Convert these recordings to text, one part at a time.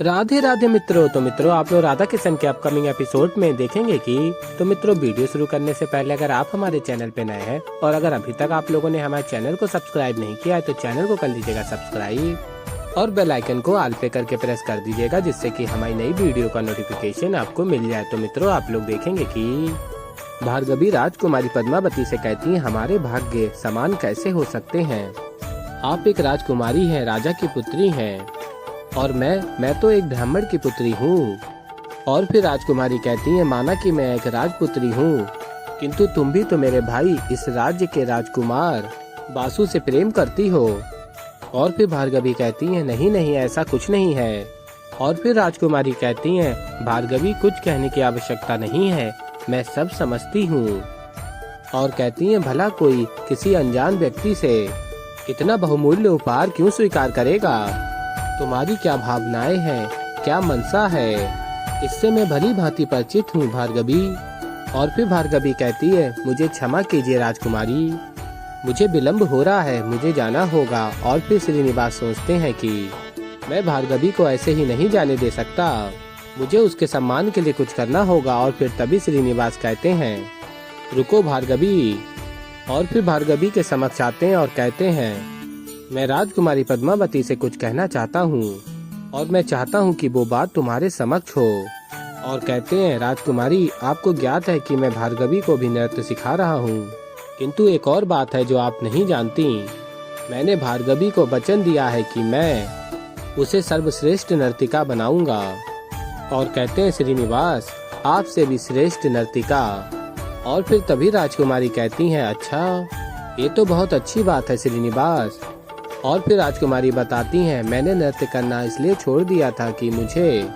राधे राधे मित्रों। तो मित्रों, आप लोग राधा किशन के अपकमिंग एपिसोड में देखेंगे कि मित्रों, वीडियो शुरू करने से पहले अगर आप हमारे चैनल पे नए हैं और अगर अभी तक आप लोगों ने हमारे चैनल को सब्सक्राइब नहीं किया है तो चैनल को कर लीजिएगा सब्सक्राइब और बेल आइकन को ऑल पे करके प्रेस कर दीजिएगा, जिससे कि हमारी नई वीडियो का नोटिफिकेशन आपको मिल जाए। तो मित्रों, आप लोग देखेंगे कि भार्गवी राजकुमारी पद्मावती से कहती है, हमारे भाग्य समान कैसे हो सकते हैं। आप एक राजकुमारी हैं, राजा की पुत्री हैं और मैं तो एक ब्राह्मण की पुत्री हूँ। और फिर राजकुमारी कहती है, माना कि मैं एक राजपुत्री हूँ, किंतु तुम भी तो मेरे भाई इस राज्य के राजकुमार बासु से प्रेम करती हो। और फिर भार्गवी कहती है, नहीं नहीं, ऐसा कुछ नहीं है। और फिर राजकुमारी कहती है, भार्गवी कुछ कहने की आवश्यकता नहीं है, मैं सब समझती हूँ। और कहती है, भला कोई किसी अनजान व्यक्ति से इतना बहुमूल्य उपहार क्यों स्वीकार करेगा। तुम्हारी क्या भावनाएं हैं, क्या मनसा है, इससे मैं भली भांति परिचित हूँ भार्गवी। और फिर भार्गवी कहती है, मुझे क्षमा कीजिए राजकुमारी, मुझे विलंब हो रहा है, मुझे जाना होगा। और फिर श्रीनिवास सोचते हैं कि मैं भार्गवी को ऐसे ही नहीं जाने दे सकता, मुझे उसके सम्मान के लिए कुछ करना होगा। और फिर तभी श्रीनिवास कहते हैं, रुको भार्गवी। और फिर भार्गवी के समक्ष आते हैं और कहते हैं, मैं राजकुमारी पद्मावती से कुछ कहना चाहता हूँ और मैं चाहता हूँ कि वो बात तुम्हारे समक्ष हो। और कहते हैं, राजकुमारी आपको ज्ञात है कि मैं भार्गवी को भी नृत्य सिखा रहा हूँ, किंतु एक और बात है जो आप नहीं जानती। मैंने भार्गवी को वचन दिया है कि मैं उसे सर्वश्रेष्ठ नर्तिका बनाऊंगा। और कहते हैं, श्रीनिवास आपसे भी श्रेष्ठ नर्तिका। और फिर तभी राजकुमारी कहती हैं, अच्छा ये तो बहुत अच्छी बात है श्रीनिवास। और फिर राजकुमारी बताती हैं, मैंने नृत्य करना इसलिए छोड़ दिया था कि मुझे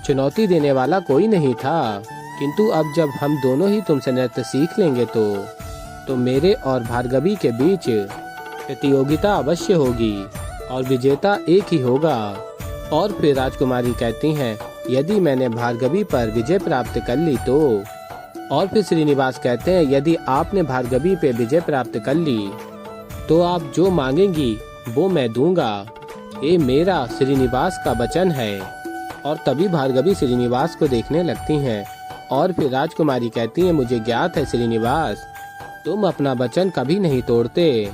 चुनौती देने वाला कोई नहीं था, किंतु अब जब हम दोनों ही तुमसे नृत्य सीख लेंगे तो मेरे और भार्गवी के बीच प्रतियोगिता अवश्य होगी और विजेता एक ही होगा। और फिर राजकुमारी कहती हैं, यदि मैंने भार्गवी पर विजय प्राप्त कर ली तो। और फिर श्रीनिवास कहते हैं, यदि आपने भार्गवी पे विजय प्राप्त कर ली तो आप जो मांगेंगी वो मैं दूंगा, ये मेरा श्रीनिवास का वचन है। और तभी भार्गवी श्रीनिवास को देखने लगती हैं। और फिर राजकुमारी कहती है, मुझे ज्ञात है श्रीनिवास, तुम अपना वचन कभी नहीं तोड़ते,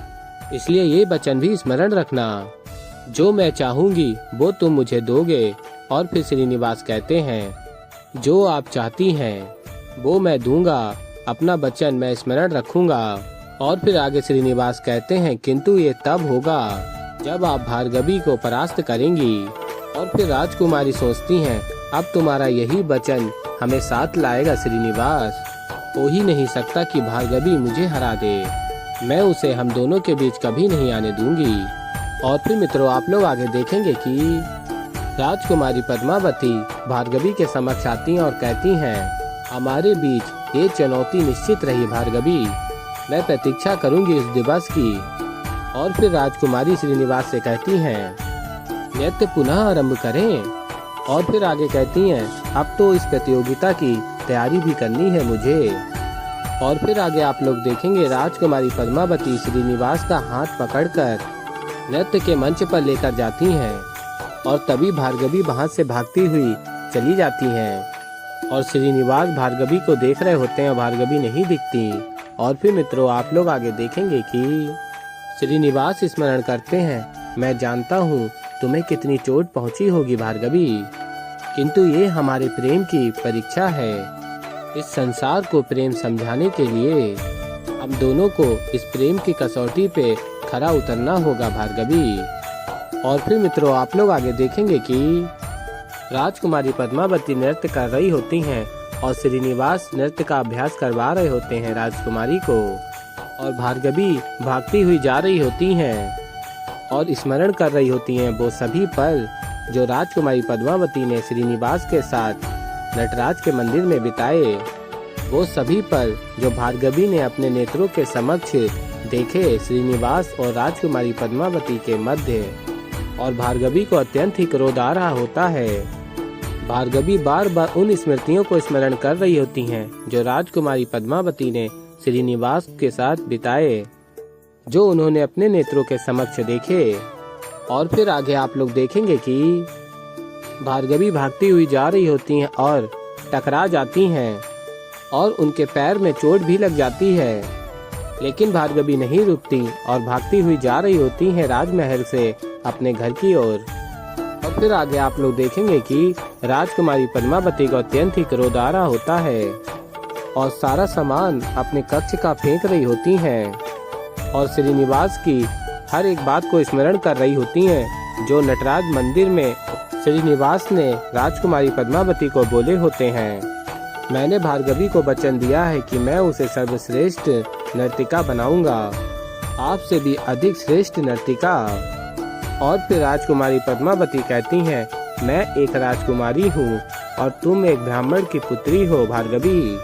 इसलिए ये वचन भी स्मरण रखना, जो मैं चाहूंगी वो तुम मुझे दोगे। और फिर श्रीनिवास कहते हैं, जो आप चाहती हैं वो मैं दूंगा, अपना वचन मैं स्मरण रखूंगा। और फिर आगे श्रीनिवास कहते हैं, किंतु ये तब होगा जब आप भार्गवी को परास्त करेंगी। और फिर राजकुमारी सोचती हैं, अब तुम्हारा यही वचन हमें साथ लाएगा श्रीनिवास, हो ही नहीं सकता कि भार्गवी मुझे हरा दे, मैं उसे हम दोनों के बीच कभी नहीं आने दूंगी। और फिर मित्रों, आप लोग आगे देखेंगे कि राजकुमारी पद्मावती भार्गवी के समक्ष आती हैं और कहती हैं, हमारे बीच ये चुनौती निश्चित रही भार्गवी, मैं प्रतीक्षा करूंगी उस दिवस की। और फिर राजकुमारी श्रीनिवास से कहती हैं, नृत्य पुनः आरंभ करें। और फिर आगे कहती हैं, अब तो इस प्रतियोगिता की तैयारी भी करनी है मुझे। और फिर आगे आप लोग देखेंगे, राजकुमारी पद्मावती श्रीनिवास का हाथ पकड़कर नृत्य के मंच पर लेकर जाती हैं। और तभी भार्गवी वहां से भागती हुई चली जाती हैं और श्रीनिवास भार्गवी को देख रहे होते हैं, भार्गवी नहीं दिखती। और फिर मित्रों, आप लोग आगे देखेंगे कि श्रीनिवास स्मरण करते हैं, मैं जानता हूँ तुम्हें कितनी चोट पहुँची होगी भार्गवी, किंतु ये हमारे प्रेम की परीक्षा है। इस संसार को प्रेम समझाने के लिए हम दोनों को इस प्रेम की कसौटी पे खरा उतरना होगा भार्गवी। और फिर मित्रों, आप लोग आगे देखेंगे कि राजकुमारी पद्मावती नृत्य कर रही होती हैं और श्रीनिवास नृत्य का अभ्यास करवा रहे होते हैं राजकुमारी को। और भार्गवी भागती हुई जा रही होती हैं और स्मरण कर रही होती हैं वो सभी पल जो राजकुमारी पद्मावती ने श्रीनिवास के साथ नटराज के मंदिर में बिताए, वो सभी पल जो भार्गवी ने अपने नेत्रों के समक्ष देखे श्रीनिवास और राजकुमारी पद्मावती के मध्य। और भार्गवी को अत्यंत ही क्रोध आ रहा होता है। भार्गवी बार बार उन स्मृतियों को स्मरण कर रही होती हैं जो राजकुमारी पद्मावती ने श्रीनिवास के साथ बिताए, जो उन्होंने अपने नेत्रों के समक्ष देखे। और फिर आगे आप लोग देखेंगे कि भार्गवी भागती हुई जा रही होती हैं और टकरा जाती हैं और उनके पैर में चोट भी लग जाती है। लेकिन भार्गवी नहीं रुकती और भागती हुई जा रही होती हैं राजमहल से अपने घर की ओर। और फिर आगे आप लोग देखेंगे कि राजकुमारी पद्मावती को अत्यंत ही क्रोध आ रहा होता है और सारा सामान अपने कक्ष का फेंक रही होती हैं और श्रीनिवास की हर एक बात को स्मरण कर रही होती हैं जो नटराज मंदिर में श्रीनिवास ने राजकुमारी पद्मावती को बोले होते हैं। मैंने भार्गवी को वचन दिया है कि मैं उसे सर्वश्रेष्ठ नर्तिका बनाऊंगा, आपसे भी अधिक श्रेष्ठ नर्तिका। और फिर राजकुमारी पद्मावती कहती हैं, मैं एक राजकुमारी हूँ और तुम एक ब्राह्मण की पुत्री हो भार्गवी,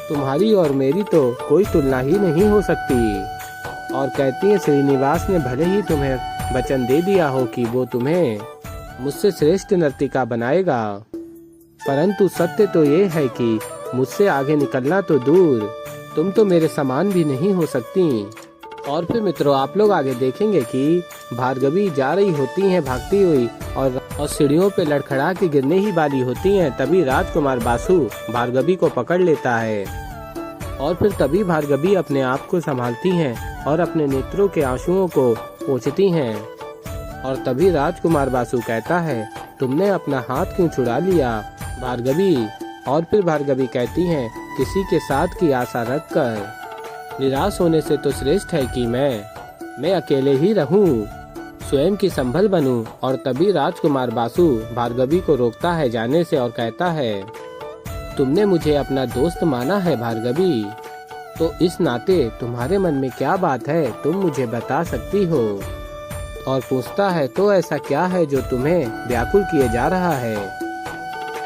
तुम्हारी और मेरी तो कोई तुलना ही नहीं हो सकती। और कहती है श्रीनिवास ने भले ही तुम्हें वचन दे दिया हो कि वो तुम्हें मुझसे श्रेष्ठ नर्तिका बनाएगा, परंतु सत्य तो ये है कि मुझसे आगे निकलना तो दूर, तुम तो मेरे समान भी नहीं हो सकती। और फिर मित्रों आप लोग आगे देखेंगे कि भार्गवी जा रही होती हैं भागती हुई और सीढ़ियों पे लड़खड़ा के गिरने ही वाली होती हैं। तभी राजकुमार बासु भार्गवी को पकड़ लेता है और फिर तभी भार्गवी अपने आप को संभालती हैं और अपने नेत्रों के आंसुओं को पोंछती हैं। और तभी राजकुमार बासु कहता है, तुमने अपना हाथ क्यों छुड़ा लिया भार्गवी। और फिर भार्गवी कहती हैं, किसी के साथ की आशा रखकर निराश होने से तो श्रेष्ठ है कि मैं अकेले ही रहूं, स्वयं की संभल बनूं। और तभी राजकुमार बासु भार्गवी को रोकता है जाने से और कहता है, तुमने मुझे अपना दोस्त माना है भार्गवी, तो इस नाते तुम्हारे मन में क्या बात है, तुम मुझे बता सकती हो। और पूछता है, तो ऐसा क्या है जो तुम्हें व्याकुल किए जा रहा है।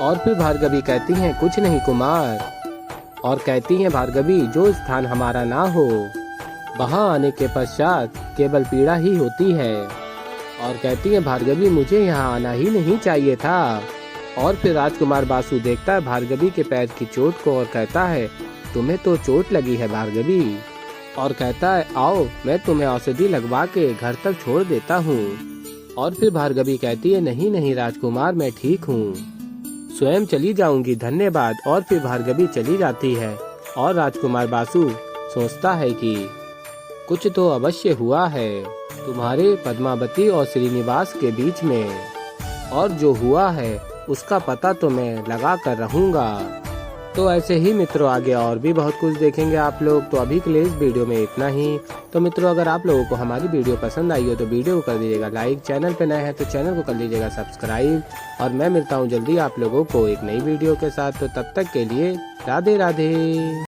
और फिर भार्गवी कहती हैं, कुछ नहीं कुमार। और कहती हैं भार्गवी, जो स्थान हमारा ना हो वहाँ आने के पश्चात केवल पीड़ा ही होती है। और कहती हैं भार्गवी, मुझे यहाँ आना ही नहीं चाहिए था। और फिर राजकुमार बासु देखता है भार्गवी के पैर की चोट को और कहता है, तुम्हें तो चोट लगी है भार्गवी। और कहता है, आओ मैं तुम्हें औषधि लगवा के घर तक छोड़ देता हूँ। और फिर भार्गवी कहती है, नहीं नहीं राजकुमार, मैं ठीक हूँ, स्वयं चली जाऊंगी, धन्यवाद। और फिर भार्गवी चली जाती है और राजकुमार बासु सोचता है कि कुछ तो अवश्य हुआ है तुम्हारे पद्मावती और श्रीनिवास के बीच में, और जो हुआ है उसका पता तो मैं लगा कर रहूंगा। तो ऐसे ही मित्रों आगे और भी बहुत कुछ देखेंगे आप लोग। तो अभी के लिए इस वीडियो में इतना ही। तो मित्रों अगर आप लोगों को हमारी वीडियो पसंद आई हो तो वीडियो को कर दीजिएगा लाइक, चैनल पे नए हैं तो चैनल को कर लीजिएगा सब्सक्राइब। और मैं मिलता हूँ जल्दी आप लोगों को एक नई वीडियो के साथ। तो तब तक के लिए राधे राधे।